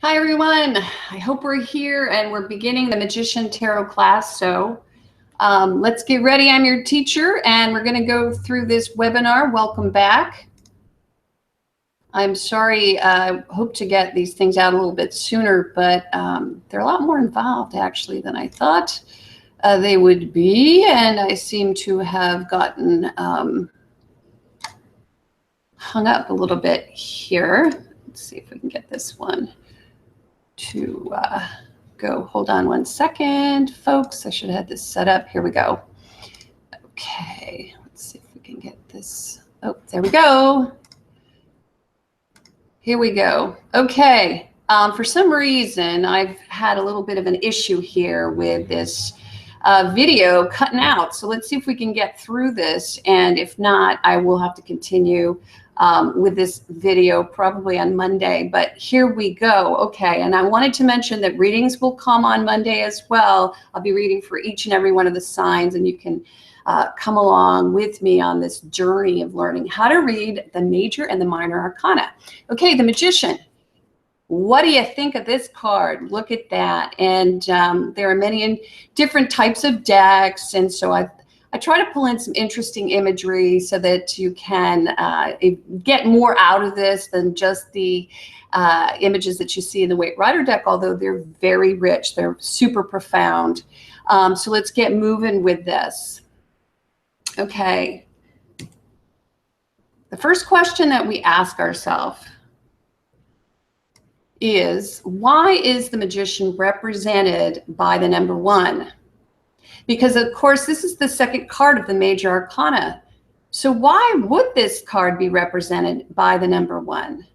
Hi everyone, I hope we're here and we're beginning the Magician Tarot class. So let's get ready. I'm your teacher and we're going to go through this webinar. Welcome back. I'm sorry, I hope to get these things out a little bit sooner, but they're a lot more involved actually than I thought they would be. And I seem to have gotten hung up a little bit here. Let's see if we can get this one to go. Hold on one second, folks. I should have had this set up. Here we go. Okay, let's see if we can get this. Oh, there we go. Here we go. Okay, for some reason, I've had a little bit of an issue here with this video cutting out. So let's see if we can get through this. And if not, I will have to continue with this video probably on Monday, but here we go. Okay, and I wanted to mention that readings will come on Monday as well. I'll be reading for each and every one of the signs, and you can come along with me on this journey of learning how to read the major and the minor arcana. Okay, the Magician. What do you think of this card? Look at that. And there are many different types of decks, and so I try to pull in some interesting imagery so that you can get more out of this than just the images that you see in the White Rider deck, although they're very rich. They're super profound. So let's get moving with this. Okay. The first question that we ask ourselves is, why is the Magician represented by the number 1? Because, of course, this is the second card of the major arcana. So why would this card be represented by the number 1?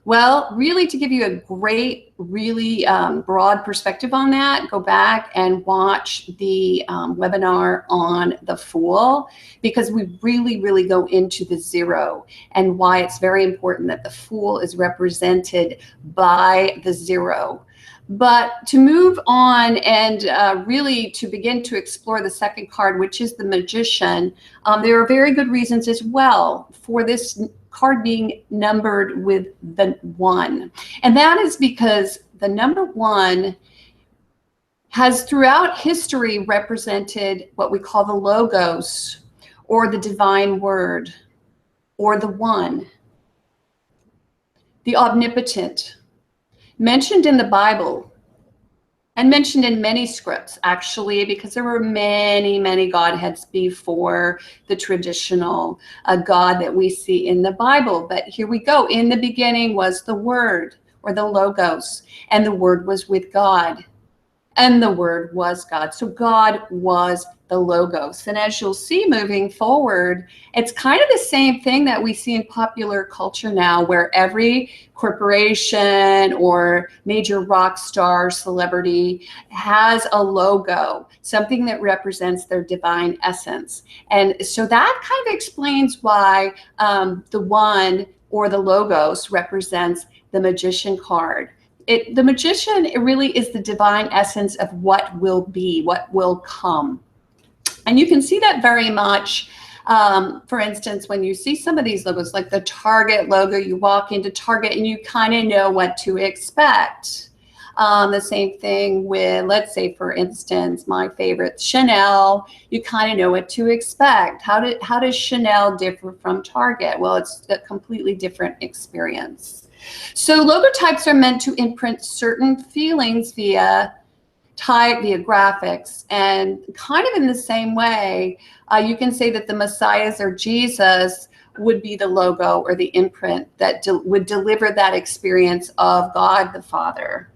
Well, really, to give you a great, really broad perspective on that, go back and watch the webinar on the Fool, because we really go into the 0 and why it's very important that the Fool is represented by the 0. But to move on and really to begin to explore the second card, which is the Magician, there are very good reasons as well for this card being numbered with the 1. And that is because the number 1 has throughout history represented what we call the Logos, or the divine word, or the One, the omnipotent, mentioned in the Bible and mentioned in many scripts, actually, because there were many Godheads before the traditional God that we see in the Bible. But here we go. In the beginning was the Word, or the Logos, and the Word was with God, and the Word was God. So God was the Logos. And as you'll see moving forward, it's kind of the same thing that we see in popular culture now, where every corporation or major rock star celebrity has a logo, something that represents their divine essence. And so that kind of explains why the 1, or the Logos, represents the Magician card. The Magician, it really is the divine essence of what will be, what will come. And you can see that very much, for instance, when you see some of these logos, like the Target logo, you walk into Target and you kind of know what to expect. The same thing with, let's say, for instance, my favorite, Chanel, you kind of know what to expect. How does Chanel differ from Target? Well, it's a completely different experience. So logotypes are meant to imprint certain feelings via type, via graphics, and kind of in the same way, you can say that the Messiahs or Jesus would be the logo or the imprint that would deliver that experience of God the Father.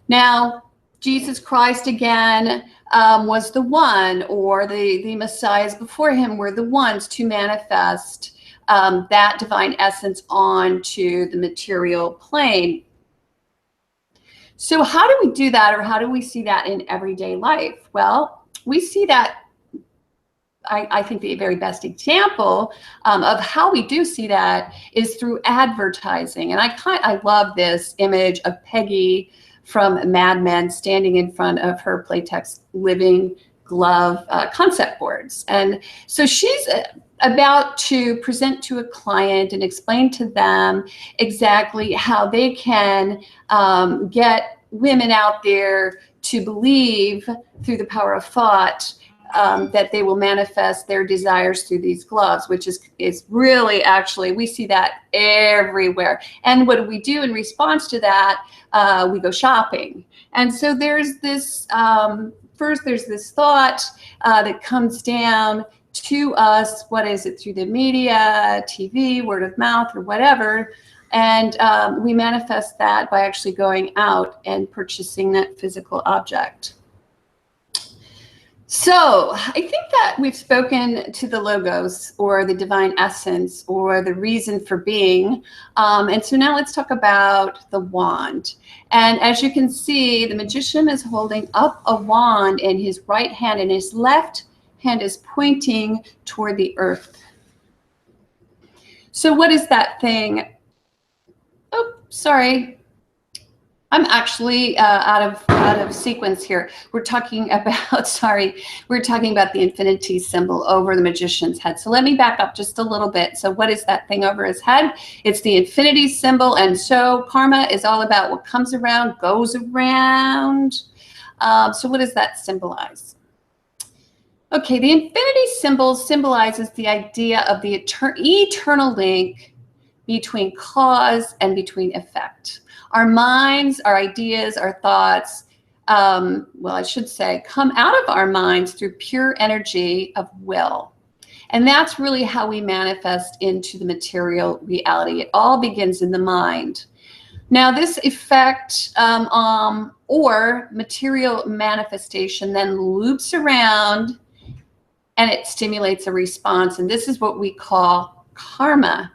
Now, Jesus Christ again was the 1, or the Messiahs before him were the ones to manifest that divine essence onto the material plane. So how do we do that, or how do we see that in everyday life? Well, we see that, I think the very best example of how we do see that is through advertising. And I love this image of Peggy from Mad Men standing in front of her Playtex Living Glove concept boards. And so she's about to present to a client and explain to them exactly how they can get women out there to believe through the power of thought that they will manifest their desires through these gloves, which is really, actually, we see that everywhere. And what do we do in response to that? We go shopping. And so there's this, first there's this thought that comes down to us. What is it? Through the media, TV, word of mouth, or whatever. And we manifest that by actually going out and purchasing that physical object. So I think that we've spoken to the logos, or the divine essence, or the reason for being. And so now let's talk about the wand. And as you can see, the magician is holding up a wand in his right hand, and his left hand is pointing toward the earth. So what is that thing? Oh, sorry. I'm actually out of sequence here. We're talking about, sorry, we're talking about the infinity symbol over the magician's head. So let me back up just a little bit. So what is that thing over his head? It's the infinity symbol. And so karma is all about what comes around, goes around. So what does that symbolize? Okay, the infinity symbol symbolizes the idea of the eternal link between cause and between effect. Our minds, our ideas, our thoughts, well, I should say, come out of our minds through pure energy of will. And that's really how we manifest into the material reality. It all begins in the mind. Now, this effect or material manifestation then loops around, and it stimulates a response. And this is what we call karma.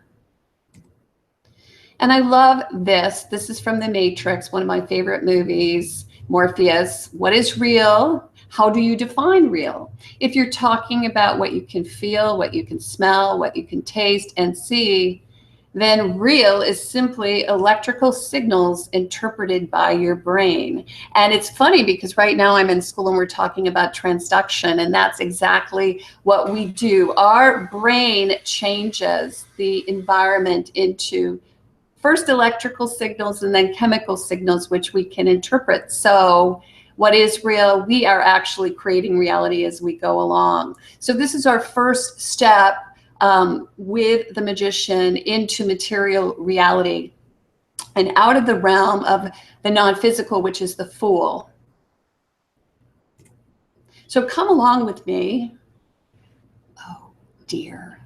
And I love this. This is from The Matrix, one of my favorite movies. Morpheus, what is real? How do you define real? If you're talking about what you can feel, what you can smell, what you can taste and see, then real is simply electrical signals interpreted by your brain. And it's funny because right now I'm in school and we're talking about transduction, and that's exactly what we do. Our brain changes the environment into first electrical signals and then chemical signals, which we can interpret. So what is real? We are actually creating reality as we go along. So this is our first step with the magician into material reality and out of the realm of the non-physical, which is the Fool. So come along with me. Oh dear.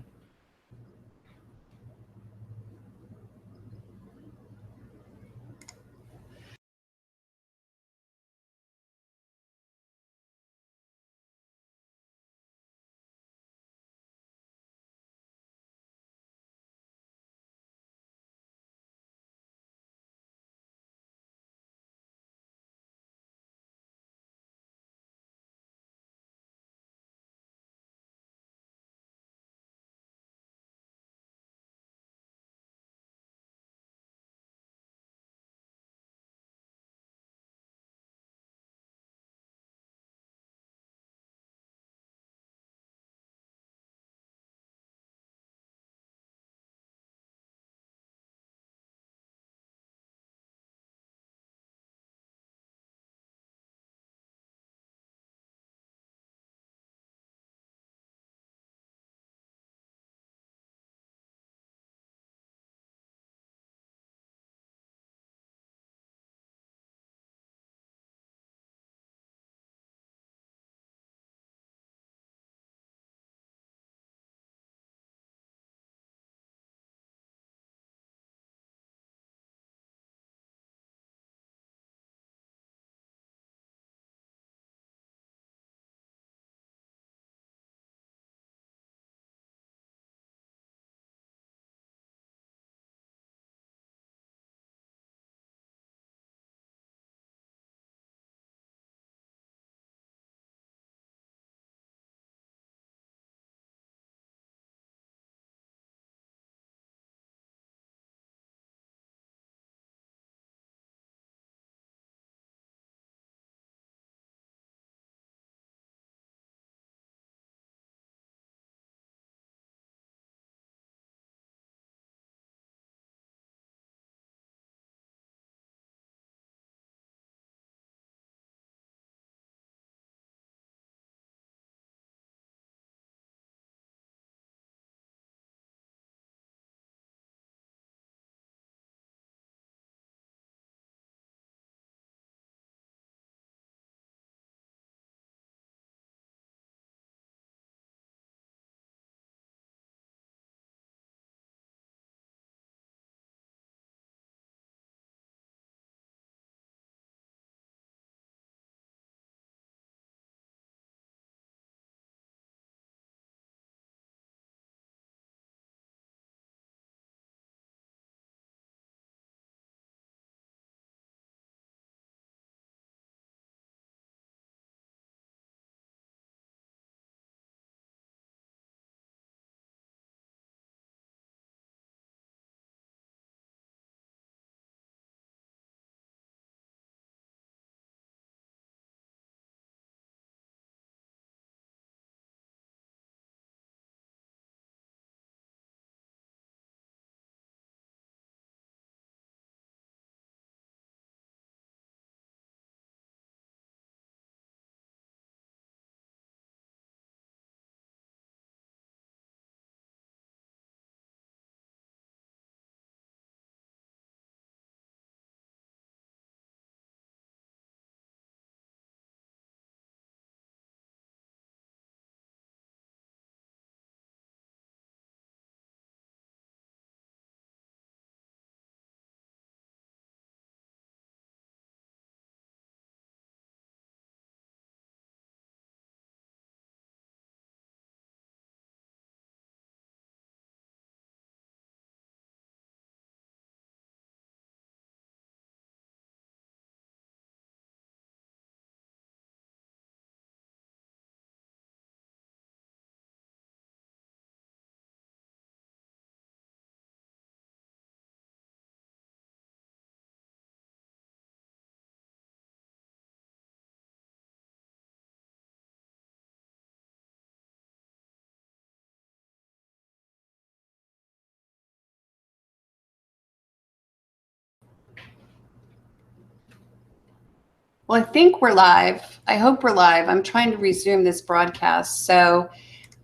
Well, I think we're live. I hope we're live. I'm trying to resume this broadcast. So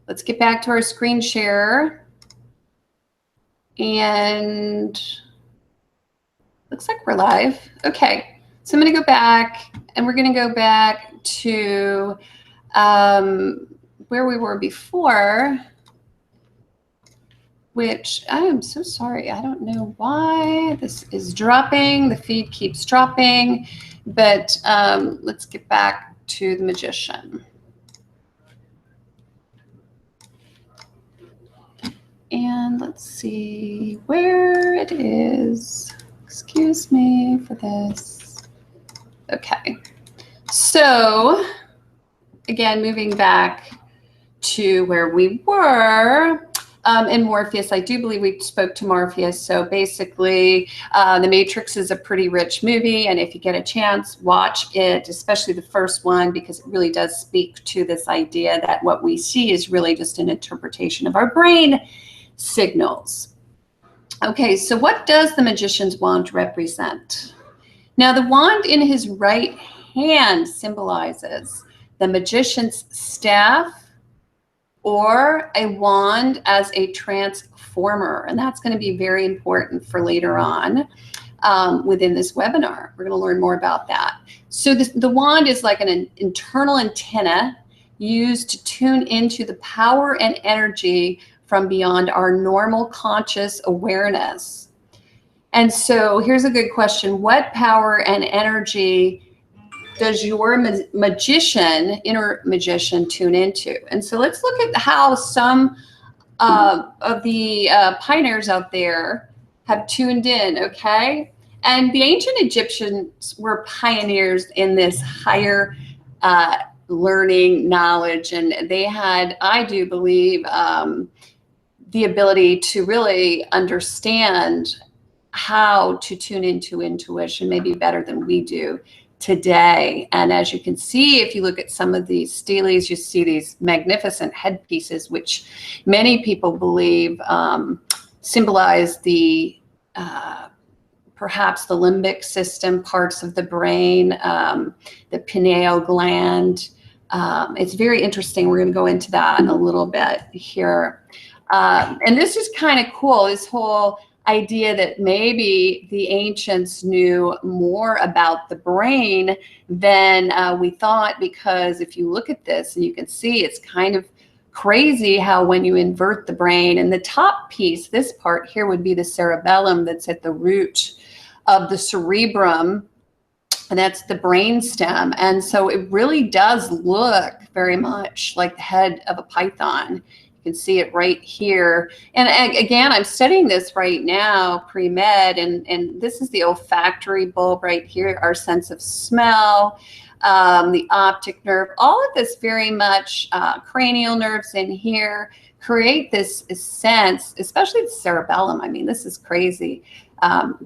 let's get back to our screen share. And looks like we're live. Okay. So I'm going to go back, and we're going to go back to where we were before, which I am so sorry. I don't know why this is dropping. The feed keeps dropping. But let's get back to the magician. And let's see where it is. Excuse me for this. Okay. So again, moving back to where we were. In Morpheus, I do believe we spoke to Morpheus. So basically, The Matrix is a pretty rich movie. And if you get a chance, watch it, especially the first one, because it really does speak to this idea that what we see is really just an interpretation of our brain signals. Okay, so what does the magician's wand represent? Now, the wand in his right hand symbolizes the magician's staff, or a wand as a transformer. And that's going to be very important for later on within this webinar. We're going to learn more about that. So the wand is like an internal antenna used to tune into the power and energy from beyond our normal conscious awareness. And so here's a good question. What power and energy does your inner magician tune into? And so let's look at how some of the pioneers out there have tuned in, okay? And the ancient Egyptians were pioneers in this higher learning knowledge, and they had, I do believe, the ability to really understand how to tune into intuition maybe better than we do today. And as you can see, if you look at some of these steles, you see these magnificent headpieces, which many people believe symbolize the perhaps the limbic system parts of the brain, the pineal gland. It's very interesting. We're going to go into that in a little bit here. And this is kind of cool, this whole idea that maybe the ancients knew more about the brain than we thought, because if you look at this and you can see, it's kind of crazy how when you invert the brain, and the top piece, this part here would be the cerebellum that's at the root of the cerebrum, and that's the brain stem. And so it really does look very much like the head of a python. You can see it right here. And again, I'm studying this right now, pre-med, and this is the olfactory bulb right here, our sense of smell, the optic nerve, all of this very much cranial nerves in here create this sense, especially the cerebellum. I mean, this is crazy.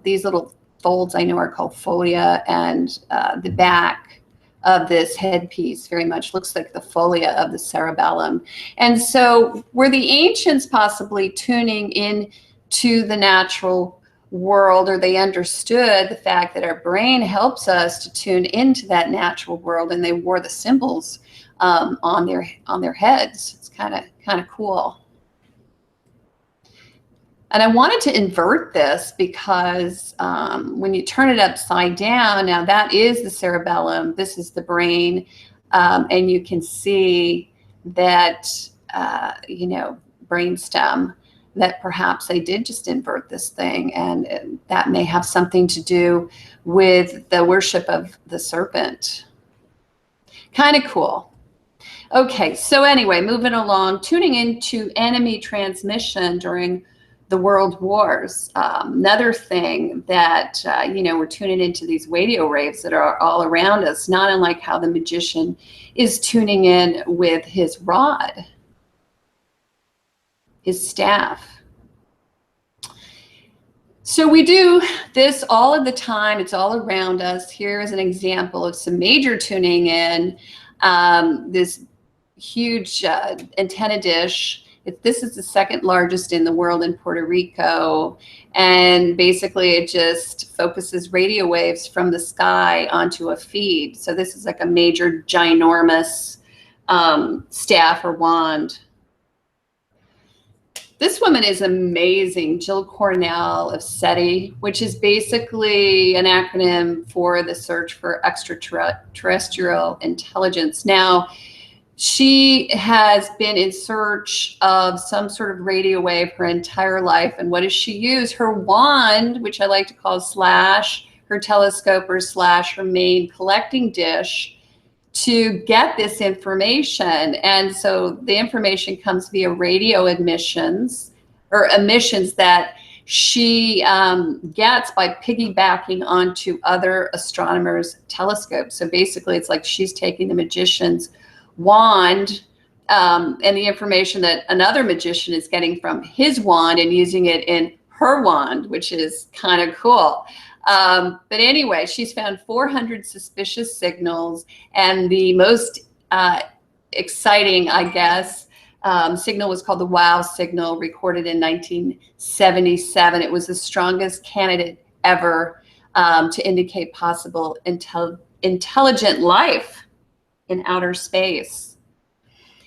These little folds I know are called folia, and the back of this headpiece very much looks like the folia of the cerebellum. And so were the ancients possibly tuning in to the natural world, or they understood the fact that our brain helps us to tune into that natural world, and they wore the symbols on their heads? It's kind of cool. And I wanted to invert this because when you turn it upside down, now that is the cerebellum, this is the brain, and you can see that, brain stem, that perhaps they did just invert this thing, and that may have something to do with the worship of the serpent. Kind of cool. Okay, so anyway, moving along, tuning into enemy transmission during the world wars. Another thing that, we're tuning into these radio waves that are all around us, not unlike how the magician is tuning in with his rod, his staff. So we do this all of the time. It's all around us. Here is an example of some major tuning in. This huge antenna dish This is the second largest in the world in Puerto Rico. And basically it just focuses radio waves from the sky onto a feed. So this is like a major ginormous staff or wand. This woman is amazing, Jill Cornell of SETI, which is basically an acronym for the search for extraterrestrial intelligence. Now, she has been in search of some sort of radio wave her entire life. And what does she use? Her wand, which I like to call slash her telescope or slash her main collecting dish, to get this information. And so the information comes via radio emissions that she gets by piggybacking onto other astronomers' telescopes. So basically it's like she's taking the magician's wand and the information that another magician is getting from his wand and using it in her wand, which is kind of cool. But anyway, she's found 400 suspicious signals, and the most exciting, I guess, signal was called the wow signal, recorded in 1977. It was the strongest candidate ever to indicate possible intelligent life in outer space.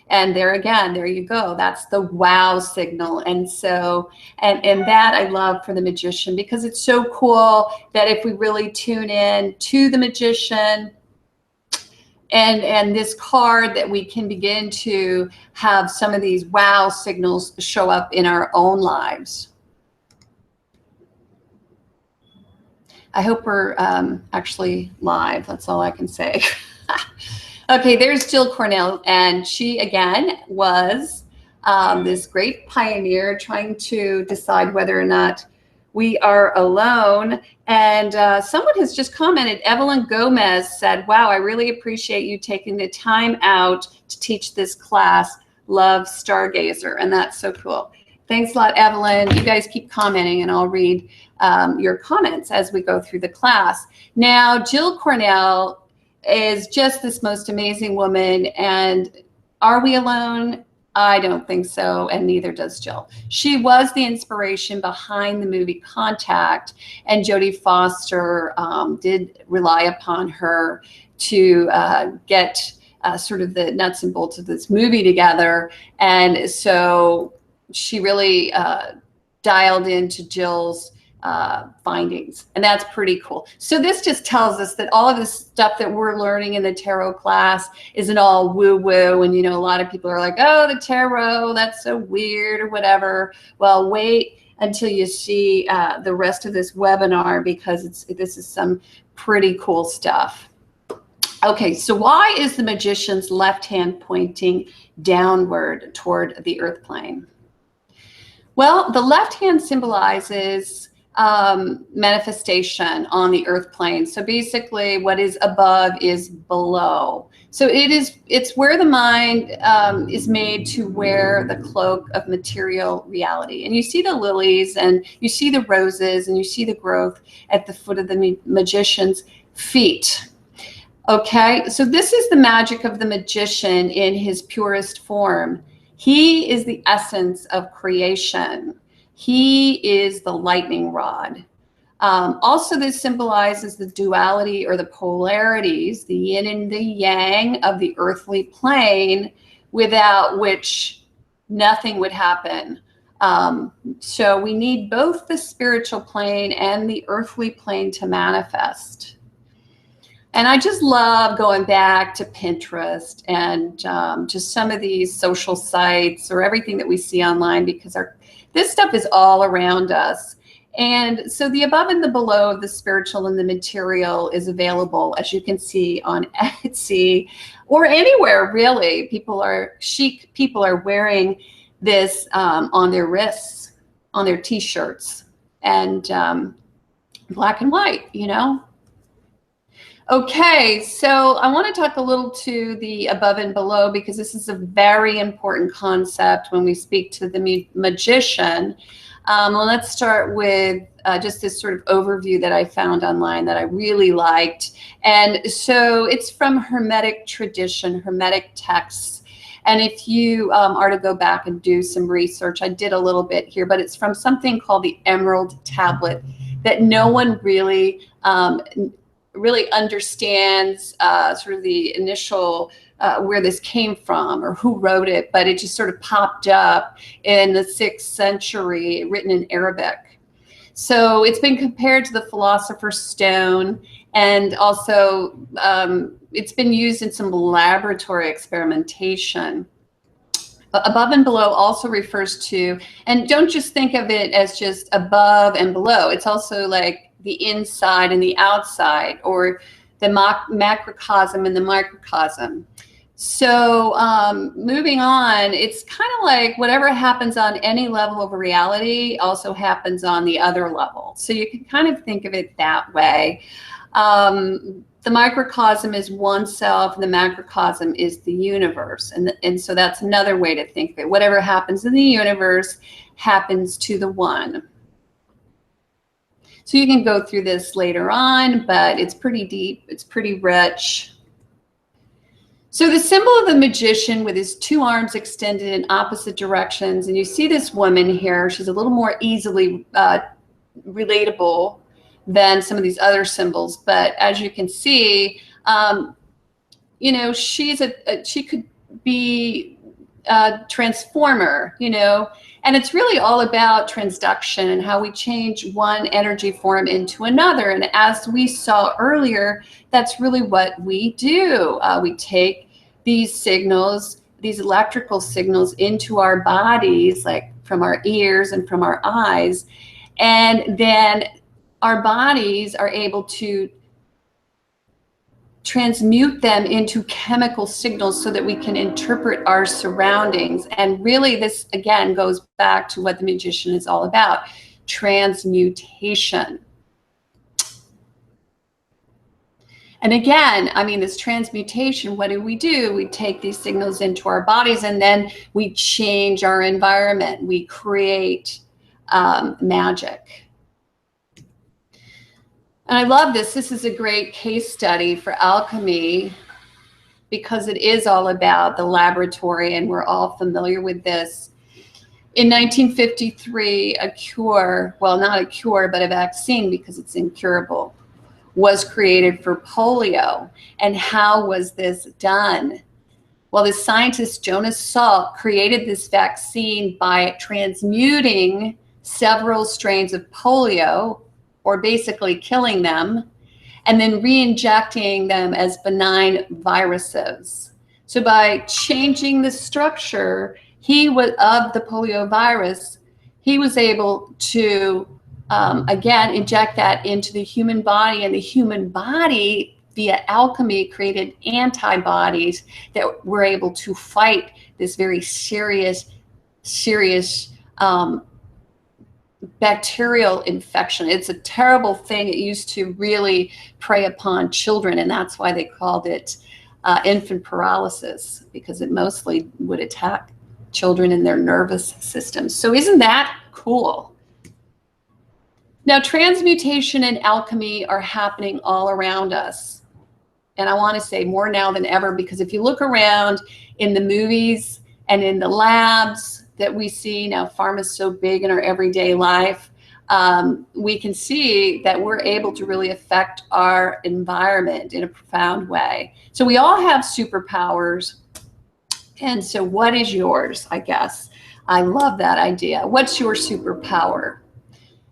And there again, there you go. That's the wow signal. And so, and that I love for the magician, because it's so cool that if we really tune in to the magician and this card, that we can begin to have some of these wow signals show up in our own lives. I hope we're actually live. That's all I can say. Okay, there's Jill Cornell, and she again was this great pioneer trying to decide whether or not we are alone. And someone has just commented, Evelyn Gomez said, wow, I really appreciate you taking the time out to teach this class. Love, Stargazer. And that's so cool. Thanks a lot, Evelyn. You guys keep commenting and I'll read your comments as we go through the class. Now, Jill Cornell is just this most amazing woman. And are we alone? I don't think so, and neither does Jill. She was the inspiration behind the movie Contact, and Jodie Foster did rely upon her to get sort of the nuts and bolts of this movie together. And so she really dialed into Jill's findings, and that's pretty cool. So this just tells us that all of this stuff that we're learning in the tarot class isn't all woo-woo. And, you know, a lot of people are like, oh, the tarot, that's so weird or whatever. Well, wait until you see the rest of this webinar, because this is some pretty cool stuff. Okay, so why is the magician's left hand pointing downward toward the earth plane? Well, the left hand symbolizes manifestation on the earth plane. So basically what is above is below. So it's where the mind is made to wear the cloak of material reality. And you see the lilies, and you see the roses, and you see the growth at the foot of the magician's feet. Okay, so this is the magic of the magician in his purest form. He is the essence of creation. He is the lightning rod. Also, this symbolizes the duality or the polarities, the yin and the yang of the earthly plane, without which nothing would happen. So we need both the spiritual plane and the earthly plane to manifest. And I just love going back to Pinterest and just some of these social sites or everything that we see online, because this stuff is all around us. And so the above and the below of the spiritual and the material is available, as you can see on Etsy or anywhere, really. Chic people are wearing this on their wrists, on their t-shirts, and black and white, you know. Okay, so I want to talk a little to the above and below, because this is a very important concept when we speak to the magician. Well, let's start with just this sort of overview that I found online that I really liked. And so it's from Hermetic tradition, Hermetic texts. And if you are to go back and do some research, I did a little bit here, but it's from something called the Emerald Tablet that no one really understands sort of the initial where this came from or who wrote it, but it just sort of popped up in the 6th century, written in Arabic. So it's been compared to the Philosopher's Stone, and also it's been used in some laboratory experimentation. Above and below also refers to, and don't just think of it as just above and below. It's also like the inside and the outside, or the macrocosm and the microcosm. So moving on, it's kind of like whatever happens on any level of reality also happens on the other level. So you can kind of think of it that way. The microcosm is oneself, and the macrocosm is the universe. And so that's another way to think of it. Whatever happens in the universe happens to the one. So you can go through this later on, but it's pretty deep, it's pretty rich. So the symbol of the magician with his 2 arms extended in opposite directions, and you see this woman here, she's a little more easily relatable than some of these other symbols, but as you can see, you know, she could be a transformer, you know, and it's really all about transduction and how we change one energy form into another. And as we saw earlier, that's really what we do. We take these signals, these electrical signals, into our bodies, like from our ears and from our eyes, and then our bodies are able to transmute them into chemical signals so that we can interpret our surroundings. And really, this again goes back to what the magician is all about: transmutation. And again, I mean, this transmutation, what do? We take these signals into our bodies, and then we change our environment. We create magic. And I love this. This is a great case study for alchemy because it is all about the laboratory, and we're all familiar with this. In 1953, a cure, well, not a cure, but a vaccine, because it's incurable, was created for polio. And how was this done? Well, the scientist Jonas Salk created this vaccine by transmuting several strains of polio, or basically killing them, and then re-injecting them as benign viruses. So by changing the structure of the polio virus, he was able to, again, inject that into the human body, and the human body, via alchemy, created antibodies that were able to fight this very serious bacterial infection. It's a terrible thing. It used to really prey upon children, and that's why they called it infant paralysis, because it mostly would attack children in their nervous systems. So isn't that cool? Now, transmutation and alchemy are happening all around us. And I want to say more now than ever, because if you look around in the movies and in the labs that we see now, pharma is so big in our everyday life, we can see that we're able to really affect our environment in a profound way. So we all have superpowers. And so what is yours, I guess? I love that idea. What's your superpower?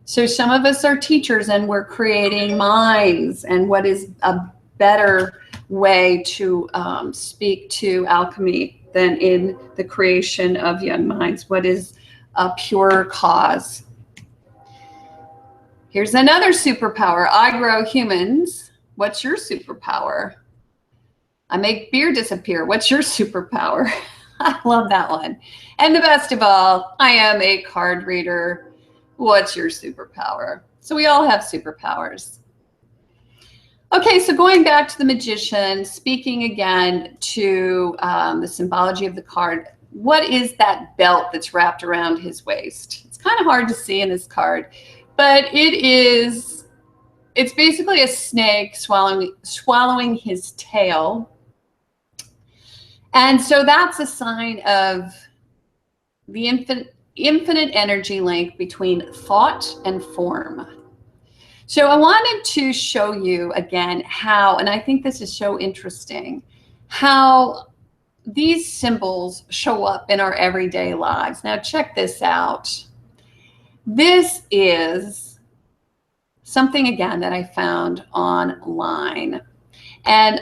So some of us are teachers, and we're creating minds. And what is a better way to speak to alchemy than in the creation of young minds? What is a pure cause? Here's another superpower. I grow humans. What's your superpower? I make beer disappear. What's your superpower? I love that one. And the best of all, I am a card reader. What's your superpower? So we all have superpowers. Okay, so going back to the magician, speaking again to the symbology of the card, what is that belt that's wrapped around his waist? It's kind of hard to see in this card, but it's basically a snake swallowing his tail. And so that's a sign of the infinite energy link between thought and form. So I wanted to show you again how, and I think this is so interesting, how these symbols show up in our everyday lives. Now check this out. This is something again that I found online. And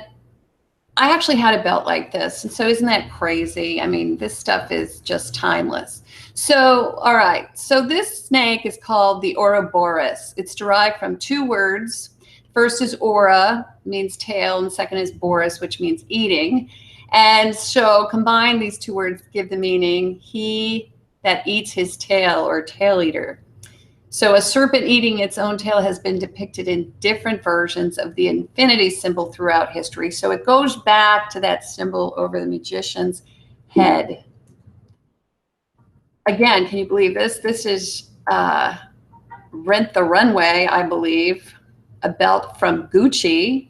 I actually had a belt like this. And so isn't that crazy? I mean, this stuff is just timeless. So, all right. So this snake is called the Ouroboros. It's derived from two words. First is aura, means tail, and second is boros, which means eating. And so combine these two words, give the meaning, he that eats his tail, or tail eater. So a serpent eating its own tail has been depicted in different versions of the infinity symbol throughout history. So it goes back to that symbol over the magician's head. Again, can you believe this? This is Rent the Runway, I believe, a belt from Gucci.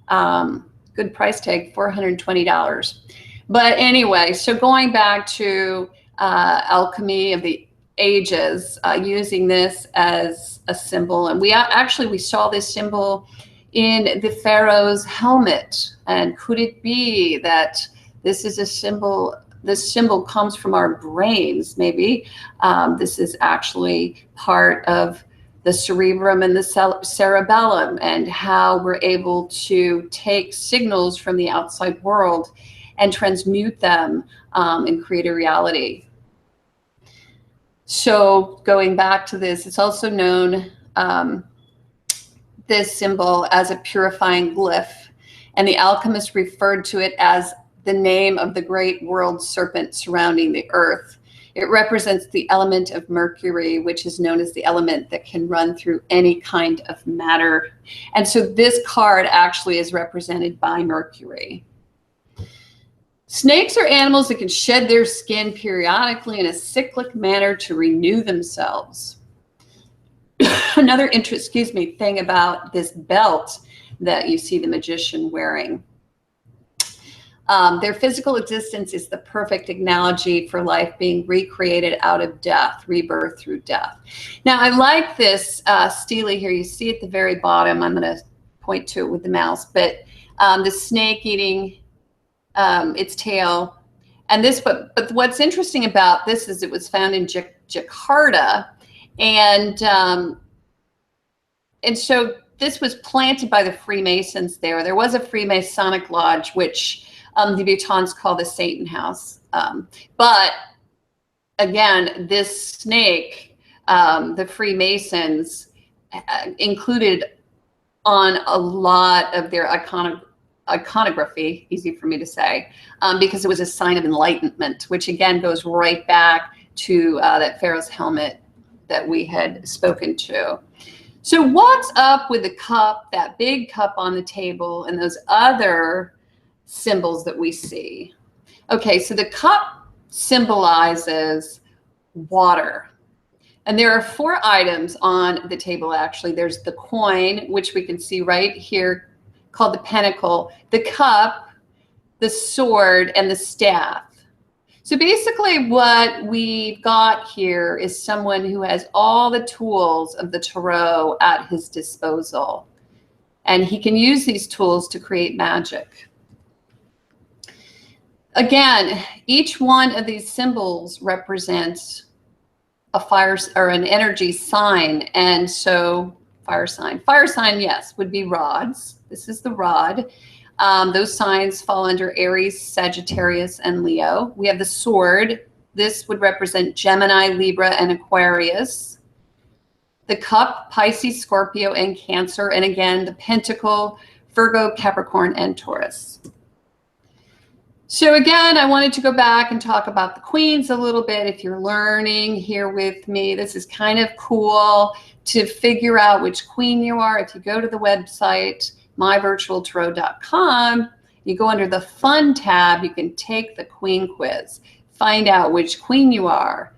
Good price tag, $420. But anyway, so going back to alchemy of the ages, using this as a symbol. And we saw this symbol in the pharaoh's helmet. And could it be that this is a symbol, this symbol comes from our brains, maybe? This is actually part of the cerebrum and the cerebellum, and how we're able to take signals from the outside world and transmute them and create a reality. So going back to this, it's also known, this symbol, as a purifying glyph, and the alchemists referred to it as the name of the great world serpent surrounding the earth. It represents the element of Mercury, which is known as the element that can run through any kind of matter. And so this card actually is represented by Mercury. Snakes are animals that can shed their skin periodically in a cyclic manner to renew themselves. Another thing about this belt that you see the magician wearing. Their physical existence is the perfect analogy for life being recreated out of death, rebirth through death. Now, I like this stele here. You see at the very bottom, I'm going to point to it with the mouse, but the snake eating its tail. And this, but what's interesting about this is it was found in Jakarta. And so this was planted by the Freemasons there. There was a Freemasonic lodge, which the Bhutans call the Satan House. But again, this snake, the Freemasons included on a lot of their iconography, easy for me to say, because it was a sign of enlightenment, which again goes right back to that pharaoh's helmet that we had spoken to. So what's up with the cup, that big cup on the table, and those other symbols that we see? Okay, so the cup symbolizes water. And there are 4 items on the table, actually. There's the coin, which we can see right here, called the pentacle, the cup, the sword, and the staff. So basically what we've got here is someone who has all the tools of the tarot at his disposal. And he can use these tools to create magic. Again, each one of these symbols represents a fire or an energy sign. And so fire sign, yes, would be rods. This is the rod. Those signs fall under Aries, Sagittarius, and Leo. We have the sword. This would represent Gemini, Libra, and Aquarius. The cup, Pisces, Scorpio, and Cancer. And again, the pentacle, Virgo, Capricorn, and Taurus. So again, I wanted to go back and talk about the queens a little bit. If you're learning here with me, this is kind of cool to figure out which queen you are. If you go to the website, myvirtualtarot.com, you go under the fun tab, you can take the queen quiz, find out which queen you are.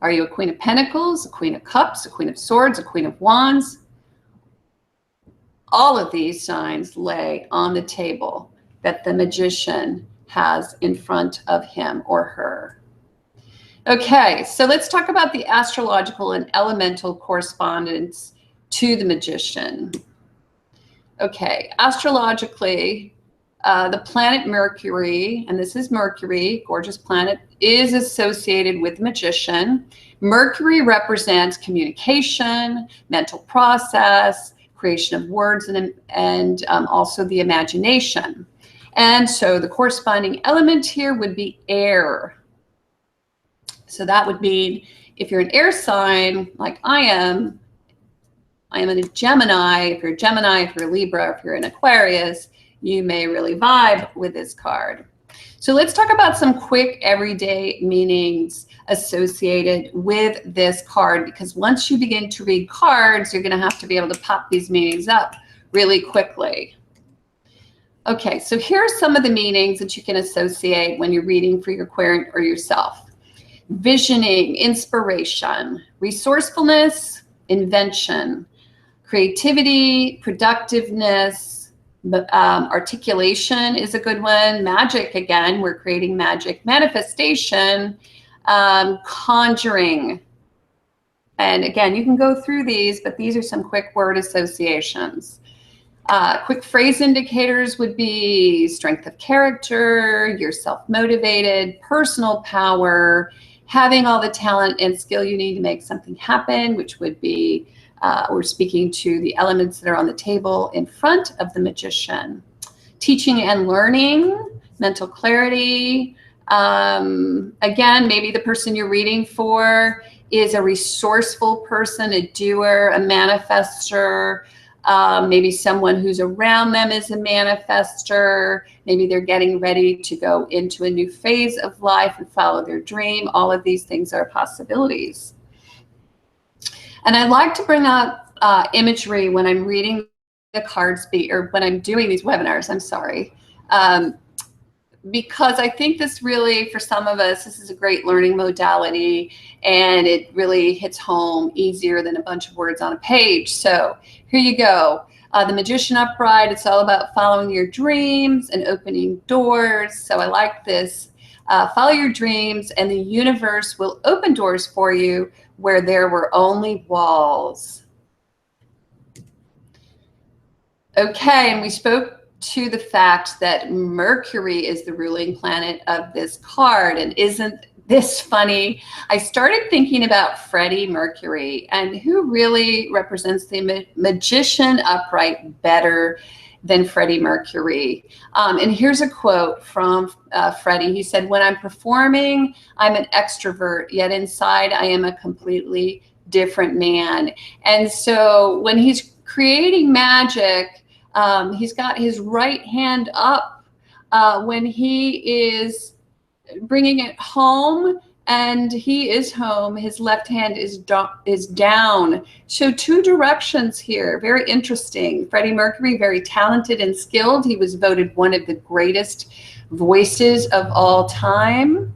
Are you a queen of pentacles, a queen of cups, a queen of swords, a queen of wands? All of these signs lay on the table that the magician has in front of him or her. Okay, so let's talk about the astrological and elemental correspondence to the magician. Okay, astrologically, the planet Mercury, and this is Mercury, gorgeous planet, is associated with the magician. Mercury represents communication, mental process, creation of words, and also the imagination. And so the corresponding element here would be air. So that would mean if you're an air sign, like I am a Gemini. If you're a Gemini, if you're a Libra, if you're an Aquarius, you may really vibe with this card. So let's talk about some quick everyday meanings associated with this card, because once you begin to read cards, you're going to have to be able to pop these meanings up really quickly. Okay, so here are some of the meanings that you can associate when you're reading for your querent or yourself. Visioning, inspiration, resourcefulness, invention, creativity, productiveness, articulation is a good one. Magic, again, we're creating magic. Manifestation, conjuring. And again, you can go through these, but these are some quick word associations. Quick phrase indicators would be strength of character, you're self-motivated, personal power, having all the talent and skill you need to make something happen, which would be we're speaking to the elements that are on the table in front of the magician. Teaching and learning, mental clarity. Again, maybe the person you're reading for is a resourceful person, a doer, a manifester. Maybe someone who's around them is a manifester. Maybe they're getting ready to go into a new phase of life and follow their dream. All of these things are possibilities. And I like to bring up imagery when I'm reading the cards, or when I'm doing these webinars, I'm sorry. Because I think this really, for some of us, this is a great learning modality, and it really hits home easier than a bunch of words on a page. So here you go. The Magician Upright, it's all about following your dreams and opening doors. So I like this. Follow your dreams, and the universe will open doors for you where there were only walls. Okay, and we spoke to the fact that Mercury is the ruling planet of this card. And isn't this funny? I started thinking about Freddie Mercury, and who really represents the Magician Upright better than Freddie Mercury. And here's a quote from Freddie. He said, "When I'm performing, I'm an extrovert, yet inside I am a completely different man." And so when he's creating magic, he's got his right hand up when he is bringing it home, and he is home. His left hand is down. So two directions here, very interesting. Freddie Mercury, very talented and skilled. He was voted one of the greatest voices of all time.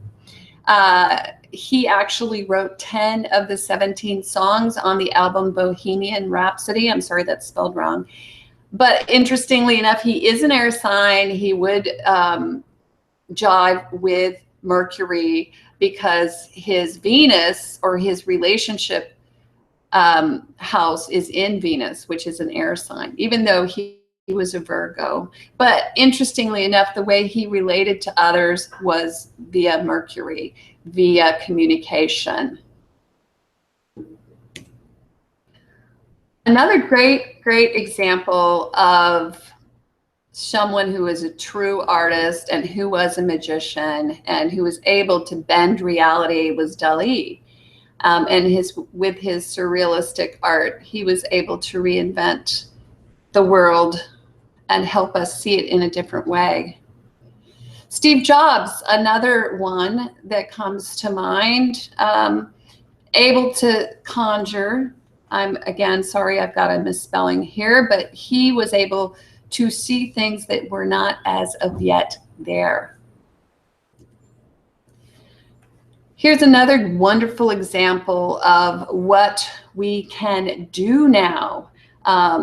He actually wrote 10 of the 17 songs on the album Bohemian Rhapsody. I'm sorry, that's spelled wrong. But interestingly enough, he is an air sign. He would jive with Mercury because his Venus, or his relationship house, is in Venus, which is an air sign, even though he was a Virgo. But interestingly enough, the way he related to others was via Mercury, via communication. Another great example of someone who is a true artist and who was a magician and who was able to bend reality was Dali. And with his surrealistic art, he was able to reinvent the world and help us see it in a different way. Steve Jobs, another one that comes to mind, able to conjure. I'm, again, sorry, I've got a misspelling here, but he was able to see things that were not as of yet there. Here's another wonderful example of what we can do now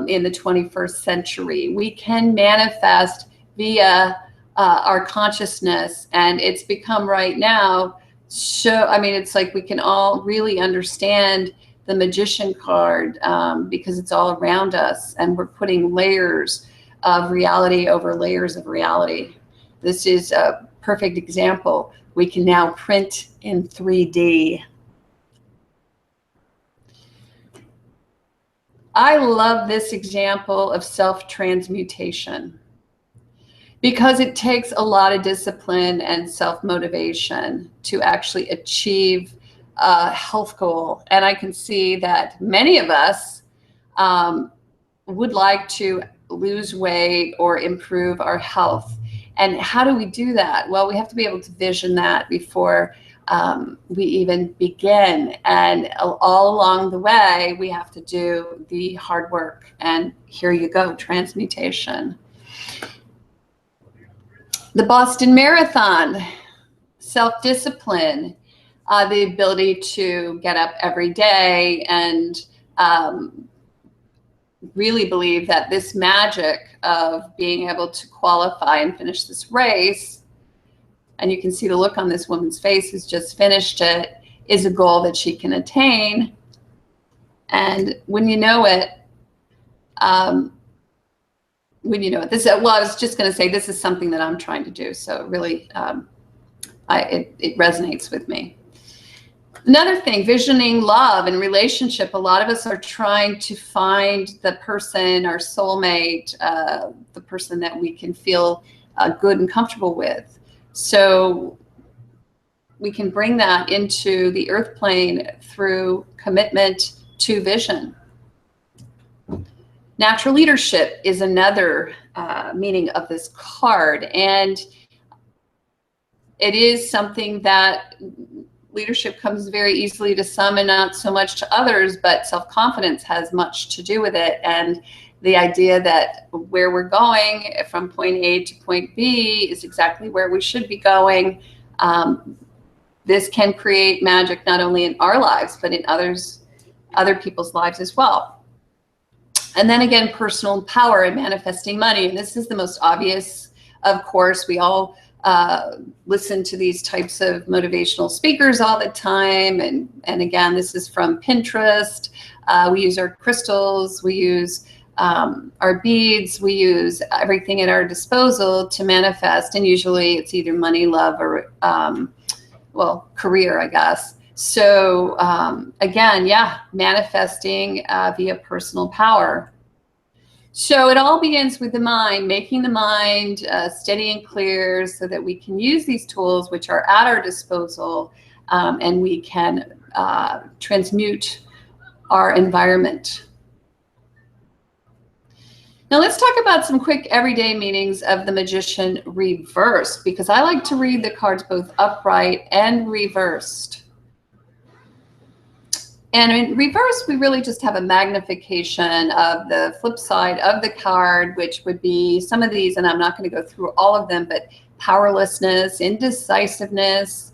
in the 21st century. We can manifest via our consciousness, and it's become right now. So, I mean, it's like we can all really understand the Magician card because it's all around us, and we're putting layers of reality over layers of reality. This is a perfect example. We can now print in 3D. I love this example of self-transmutation because it takes a lot of discipline and self-motivation to actually achieve a health goal. And I can see that many of us would like to lose weight or improve our health. And how do we do that? Well, we have to be able to vision that before we even begin. And all along the way, we have to do the hard work. And here you go, transmutation. The Boston Marathon, self-discipline, the ability to get up every day and really believe that this magic of being able to qualify and finish this race, and you can see the look on this woman's face who's just finished it, is a goal that she can attain. And when you know it, this, well, I was just going to say, this is something that I'm trying to do. So really, it resonates with me. Another thing, visioning love and relationship. A lot of us are trying to find the person, our soulmate, the person that we can feel good and comfortable with. So we can bring that into the earth plane through commitment to vision. Natural leadership is another meaning of this card. And it is something that leadership comes very easily to some and not so much to others, but self-confidence has much to do with it. And the idea that where we're going from point A to point B is exactly where we should be going. This can create magic not only in our lives, but in other people's lives as well. And then again, personal power and manifesting money. And this is the most obvious, of course. We all listen to these types of motivational speakers all the time. And again, this is from Pinterest. We use our crystals, we use our beads, we use everything at our disposal to manifest. And usually it's either money, love, or, well, career, I guess. So again, yeah, manifesting via personal power. So it all begins with the mind, making the mind steady and clear so that we can use these tools which are at our disposal, and we can transmute our environment. Now let's talk about some quick everyday meanings of the Magician reversed, because I like to read the cards both upright and reversed. And in reverse, we really just have a magnification of the flip side of the card, which would be some of these, and I'm not going to go through all of them, but powerlessness, indecisiveness,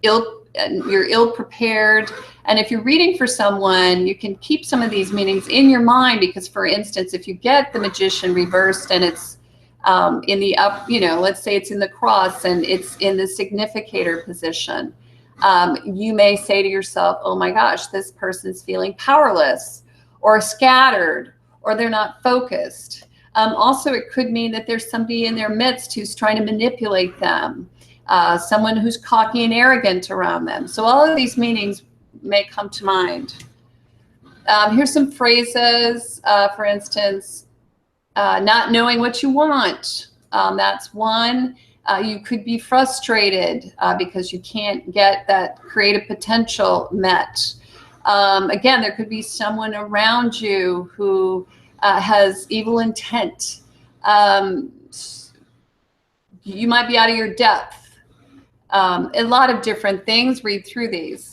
you're ill-prepared. And if you're reading for someone, you can keep some of these meanings in your mind, because, for instance, if you get the Magician reversed and it's in the up, let's say it's in the cross and it's in the significator position, you may say to yourself, oh my gosh, this person's feeling powerless or scattered, or they're not focused. Also, it could mean that there's somebody in their midst who's trying to manipulate them, someone who's cocky and arrogant around them. So all of these meanings may come to mind. Here's some phrases, for instance, not knowing what you want. That's one. You could be frustrated because you can't get that creative potential met. Again, there could be someone around you who has evil intent. You might be out of your depth. A lot of different things. Read through these.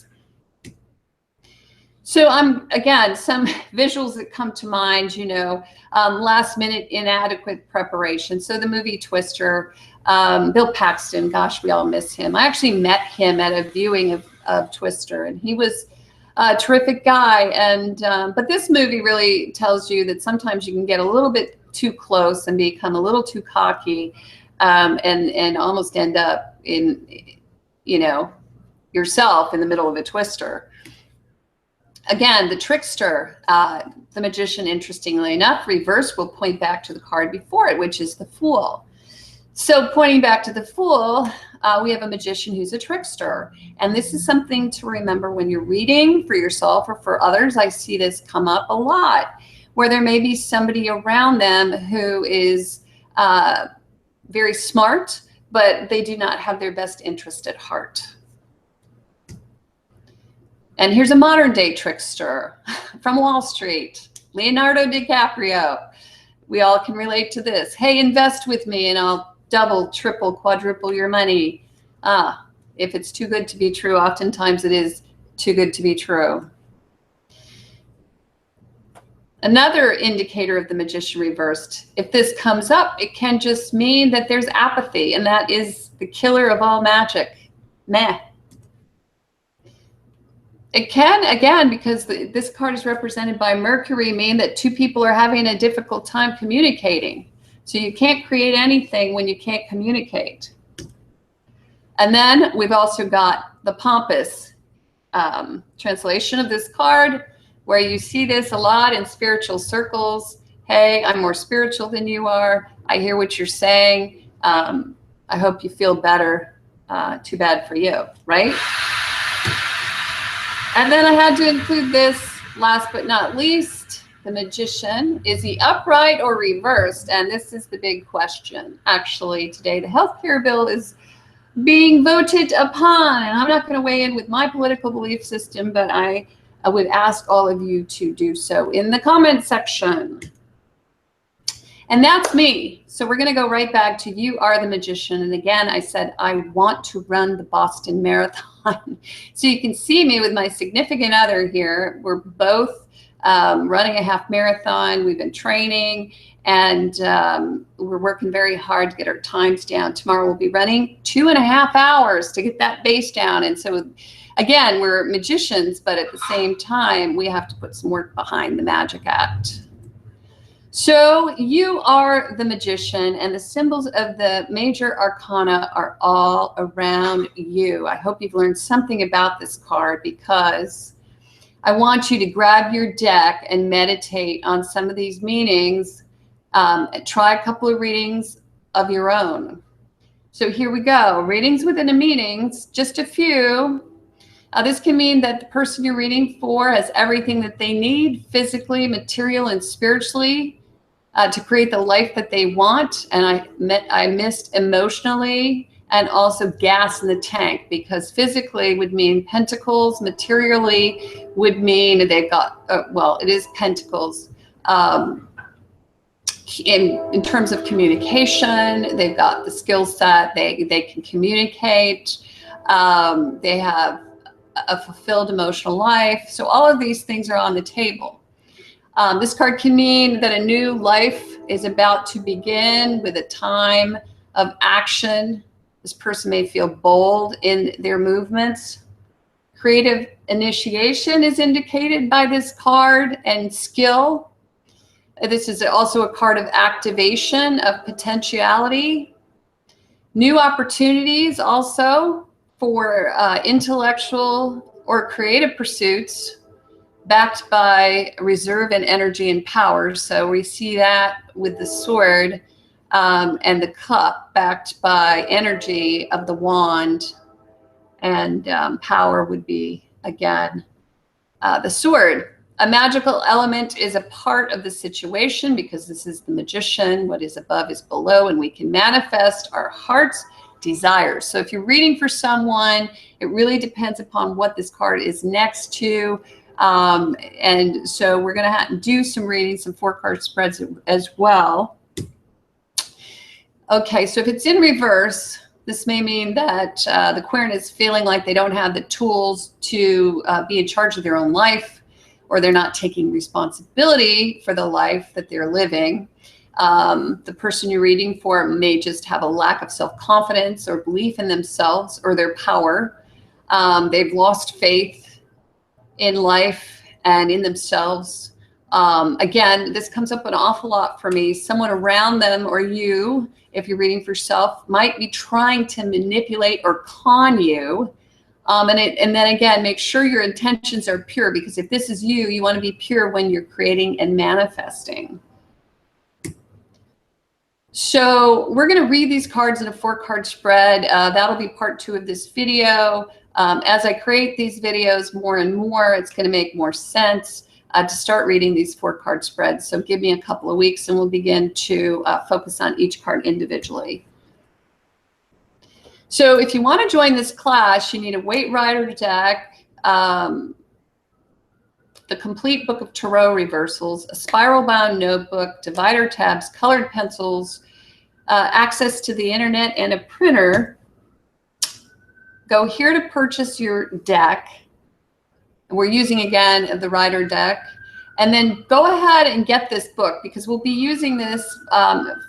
So again, some visuals that come to mind, last minute inadequate preparation. So the movie Twister, Bill Paxton, gosh, we all miss him. I actually met him at a viewing of Twister, and he was a terrific guy. And but this movie really tells you that sometimes you can get a little bit too close and become a little too cocky. and almost end up in, you know, yourself in the middle of a twister. Again, the trickster, the magician, interestingly enough, reverse will point back to the card before it, which is the fool. So pointing back to the fool, we have a magician who's a trickster. And this is something to remember when you're reading for yourself or for others. I see this come up a lot, where there may be somebody around them who is very smart, but they do not have their best interest at heart. And here's a modern day trickster from Wall Street, Leonardo DiCaprio. We all can relate to this. Hey, invest with me and I'll double, triple, quadruple your money. If it's too good to be true, oftentimes it is too good to be true. Another indicator of the magician reversed, if this comes up, it can just mean that there's apathy, and that is the killer of all magic. Meh. It can, again, because this card is represented by Mercury, mean that two people are having a difficult time communicating. So you can't create anything when you can't communicate. And then we've also got the pompous translation of this card, where you see this a lot in spiritual circles. Hey, I'm more spiritual than you are. I hear what you're saying. I hope you feel better. Too bad for you, right? And then I had to include this, last but not least, the magician. Is he upright or reversed? And this is the big question. Actually, today the healthcare bill is being voted upon. And I'm not going to weigh in with my political belief system, but I would ask all of you to do so in the comment section. And that's me. So we're going to go right back to You Are the Magician. And again, I said, I want to run the Boston Marathon. So you can see me with my significant other here. We're both running a half marathon. We've been training, and we're working very hard to get our times down. Tomorrow we'll be running 2.5 hours to get that base down. And so again, we're magicians, but at the same time, we have to put some work behind the magic act. So you are the magician, and the symbols of the major arcana are all around you. I hope you've learned something about this card, because I want you to grab your deck and meditate on some of these meanings. Try a couple of readings of your own. So here we go. Readings within a meanings, just a few. This can mean that the person you're reading for has everything that they need, physically, material, and spiritually, to create the life that they want. And I missed emotionally, and also gas in the tank, because physically would mean pentacles, materially would mean they've got, well, it is pentacles. In terms of communication, they've got the skill set, they can communicate, they have a fulfilled emotional life. So all of these things are on the table. This card can mean that a new life is about to begin with a time of action. This person may feel bold in their movements. Creative initiation is indicated by this card, and skill. This is also a card of activation, of potentiality. New opportunities also for intellectual or creative pursuits, backed by reserve and energy and power. So we see that with the sword and the cup, backed by energy of the wand, and power would be, again, the sword. A magical element is a part of the situation, because this is the magician. What is above is below, and we can manifest our heart's desires. So if you're reading for someone, it really depends upon what this card is next to. And so we're going to do some reading, some 4-card spreads as well. Okay, so if it's in reverse, this may mean that the querent is feeling like they don't have the tools to be in charge of their own life, or they're not taking responsibility for the life that they're living. The person you're reading for may just have a lack of self-confidence or belief in themselves or their power. They've lost faith in life and in themselves, Again, this comes up an awful lot for me. Someone around them or you, if you're reading for yourself, might be trying to manipulate or con you. And then again, make sure your intentions are pure, because if this is you, you want to be pure when you're creating and manifesting. So we're going to read these cards in a 4-card spread. That'll be part 2 of this video. As I create these videos more and more, it's going to make more sense to start reading these 4-card spreads. So give me a couple of weeks and we'll begin to focus on each card individually. So if you want to join this class, you need a weight rider deck, the complete book of tarot reversals, a spiral bound notebook, divider tabs, colored pencils, access to the internet, and a printer. Go here to purchase your deck. We're using, again, the rider deck. And then go ahead and get this book, because we'll be using this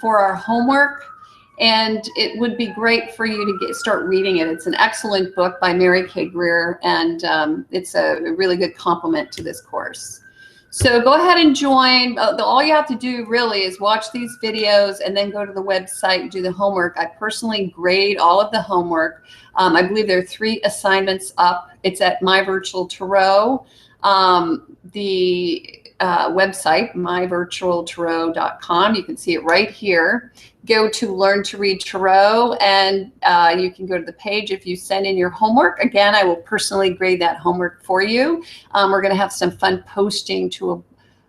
for our homework. And it would be great for you to start reading it. It's an excellent book by Mary K. Greer, and it's a really good complement to this course. So go ahead and join. All you have to do really is watch these videos and then go to the website and do the homework. I personally grade all of the homework. I believe there are 3 assignments up. It's at My Virtual Tarot. The website, myvirtualtarot.com. You can see it right here. Go to Learn to Read Tarot, and you can go to the page if you send in your homework. Again, I will personally grade that homework for you. We're going to have some fun posting to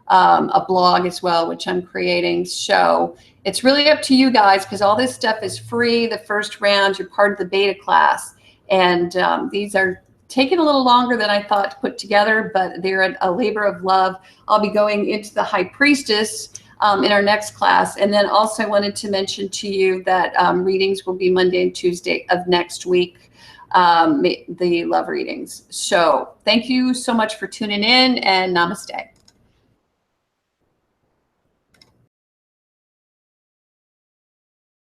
a blog as well, which I'm creating. So it's really up to you guys, because all this stuff is free. The first round, you're part of the beta class. And these are taking a little longer than I thought to put together, but they're a labor of love. I'll be going into the High Priestess in our next class. And then also I wanted to mention to you that readings will be Monday and Tuesday of next week, the love readings. So thank you so much for tuning in, and namaste.